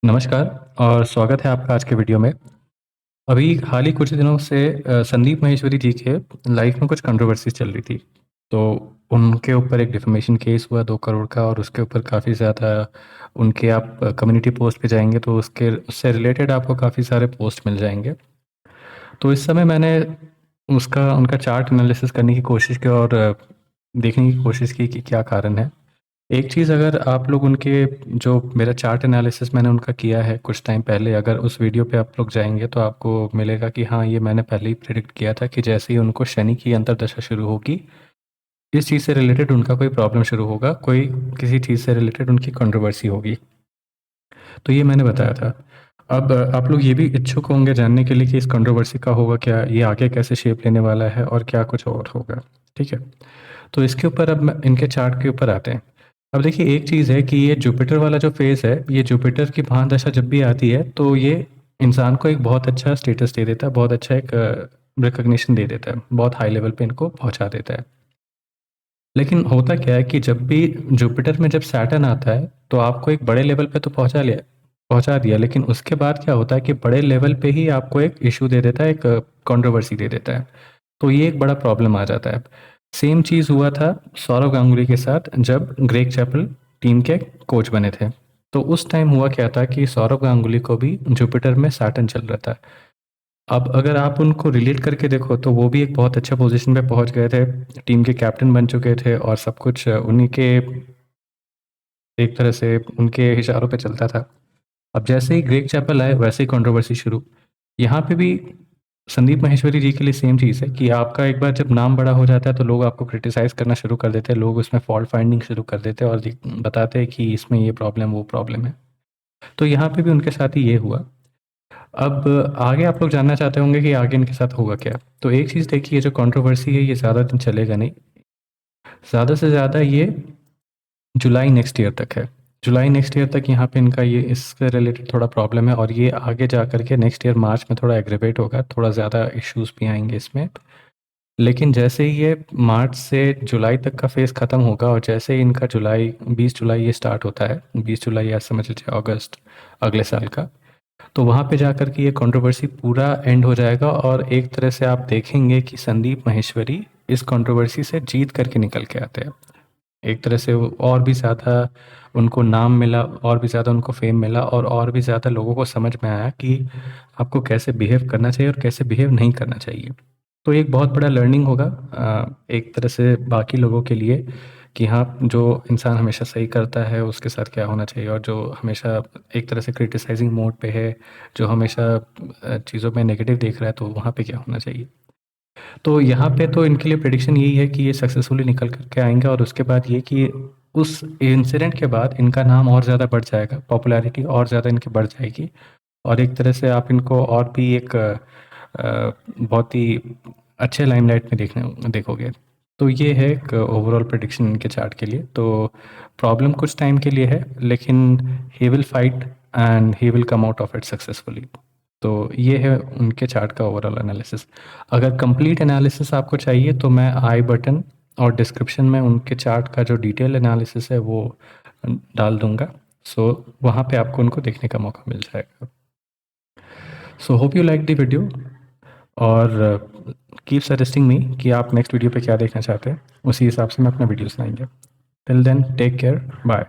नमस्कार और स्वागत है आपका आज के वीडियो में। अभी हाल ही कुछ दिनों से संदीप माहेश्वरी जी के लाइफ में कुछ कंट्रोवर्सीज़ चल रही थी। तो उनके ऊपर एक डिफेमेशन केस हुआ 2 करोड़ का और उसके ऊपर काफ़ी ज़्यादा उनके आप कम्युनिटी पोस्ट पे जाएँगे तो उससे रिलेटेड आपको काफ़ी सारे पोस्ट मिल जाएँगे। तो इस समय मैंने उसका उनका चार्ट एनालिसिस करने की कोशिश की और देखने की कोशिश की कि क्या कारण है। एक चीज़ अगर आप लोग उनके जो मेरा चार्ट एनालिसिस मैंने उनका किया है कुछ टाइम पहले, अगर उस वीडियो पे आप लोग जाएँगे तो आपको मिलेगा कि हाँ, ये मैंने पहले ही प्रेडिक्ट किया था कि जैसे ही उनको शनि की अंतर्दशा शुरू होगी, इस चीज़ से रिलेटेड उनका कोई प्रॉब्लम शुरू होगा, कोई किसी चीज़ से रिलेटेड उनकी कंट्रोवर्सी होगी। तो ये मैंने बताया था। अब आप लोग ये भी इच्छुक होंगे जानने के लिए कि इस कंट्रोवर्सी का होगा क्या? ये आगे कैसे शेप लेने वाला है और क्या कुछ और होगा, ठीक है? तो इसके ऊपर अब इनके चार्ट के ऊपर आते हैं। अब देखिए एक चीज़ है कि ये जुपिटर वाला जो फ़ेज़ है, ये जुपिटर की महादशा जब भी आती है, तो ये इंसान को एक बहुत अच्छा स्टेटस दे देता है, बहुत अच्छा एक रिकॉग्निशन दे देता है, बहुत हाई लेवल पे इनको पहुँचा देता है। लेकिन होता क्या है कि जब भी जुपिटर में जब सैटर्न आता है, तो आपको एक बड़े लेवल पे तो पहुँचा दिया, लेकिन उसके बाद क्या होता है कि बड़े लेवल पे ही आपको एक इश्यू दे देता है, एक कंट्रोवर्सी दे देता है। तो ये एक बड़ा प्रॉब्लम आ जाता है। सेम चीज़ हुआ था सौरव गांगुली के साथ जब ग्रेग चैपल टीम के कोच बने थे। तो उस टाइम हुआ क्या था कि सौरव गांगुली को भी जुपिटर में सैटर्न चल रहा था। अब अगर आप उनको रिलेट करके देखो तो वो भी एक बहुत अच्छे पोज़ीशन पे पहुँच गए थे, टीम के कैप्टन बन चुके थे और सब कुछ उन्हीं के एक तरह से उनके इशारों पे चलता था। अब जैसे ही ग्रेग चैपल आए वैसे ही कंट्रोवर्सी शुरू। यहाँ पे भी संदीप माहेश्वरी जी के लिए सेम चीज़ है कि आपका एक बार जब नाम बड़ा हो जाता है तो लोग आपको क्रिटिसाइज़ करना शुरू कर देते हैं, लोग उसमें फॉल्ट फाइंडिंग शुरू कर देते हैं और बताते हैं कि इसमें ये प्रॉब्लम वो प्रॉब्लम है। तो यहाँ पे भी उनके साथ ही ये हुआ। अब आगे आप लोग जानना चाहते होंगे कि आगे इनके साथ होगा क्या? तो एक चीज़ देखिए, ये जो कंट्रोवर्सी है ये ज़्यादा दिन चलेगा नहीं। ज़्यादा से ज़्यादा ये जुलाई नेक्स्ट ईयर तक है। जुलाई नेक्स्ट ईयर तक यहाँ पे इनका ये इससे रिलेटेड थोड़ा प्रॉब्लम है और ये आगे जा कर के नेक्स्ट ईयर मार्च में थोड़ा एग्रीवेट होगा, थोड़ा ज़्यादा इश्यूज़ भी आएँगे इसमें। लेकिन जैसे ही ये मार्च से जुलाई तक का फ़ेज़ ख़त्म होगा और जैसे ही इनका 20 जुलाई ये स्टार्ट होता है, 20 जुलाई या समझ लीजिए अगस्त अगले साल का, तो वहाँ पे जाकर के ये कंट्रोवर्सी पूरा एंड हो जाएगा और एक तरह से आप देखेंगे कि संदीप माहेश्वरी इस कंट्रोवर्सी से जीत करके निकल के आते हैं। एक तरह से वो और भी ज़्यादा उनको नाम मिला, और भी ज़्यादा उनको फ़ेम मिला और भी ज़्यादा लोगों को समझ में आया कि आपको कैसे बिहेव करना चाहिए और कैसे बिहेव नहीं करना चाहिए। तो एक बहुत बड़ा लर्निंग होगा एक तरह से बाकी लोगों के लिए कि हाँ, जो इंसान हमेशा सही करता है उसके साथ क्या होना चाहिए और जो हमेशा एक तरह से क्रिटिसाइज़िंग मोड पे है, जो हमेशा चीज़ों में नेगेटिव देख रहा है, तो वहाँ पे क्या होना चाहिए। तो यहाँ पे तो इनके लिए प्रेडिक्शन यही है कि ये सक्सेसफुली निकल कर के आएँगे और उसके बाद ये कि उस इंसिडेंट के बाद इनका नाम और ज़्यादा बढ़ जाएगा, पॉपुलैरिटी और ज़्यादा इनकी बढ़ जाएगी और एक तरह से आप इनको और भी एक बहुत ही अच्छे लाइमलाइट में देखोगे। तो ये है एक ओवरऑल प्रेडिक्शन इनके चार्ट के लिए। तो प्रॉब्लम कुछ टाइम के लिए है, लेकिन he will fight and he will come out of it successfully. तो ये है उनके चार्ट का ओवरऑल एनालिसिस। अगर कंप्लीट एनालिसिस आपको चाहिए तो मैं आई बटन और डिस्क्रिप्शन में उनके चार्ट का जो डिटेल एनालिसिस है वो डाल दूँगा। सो वहाँ पे आपको उनको देखने का मौका मिल जाएगा। So hope you like the video और कीप सजेस्टिंग मी कि आप नेक्स्ट वीडियो पे क्या देखना चाहते हैं। उसी हिसाब से मैं अपना वीडियोज़ लाएँगे। Till then take care, bye.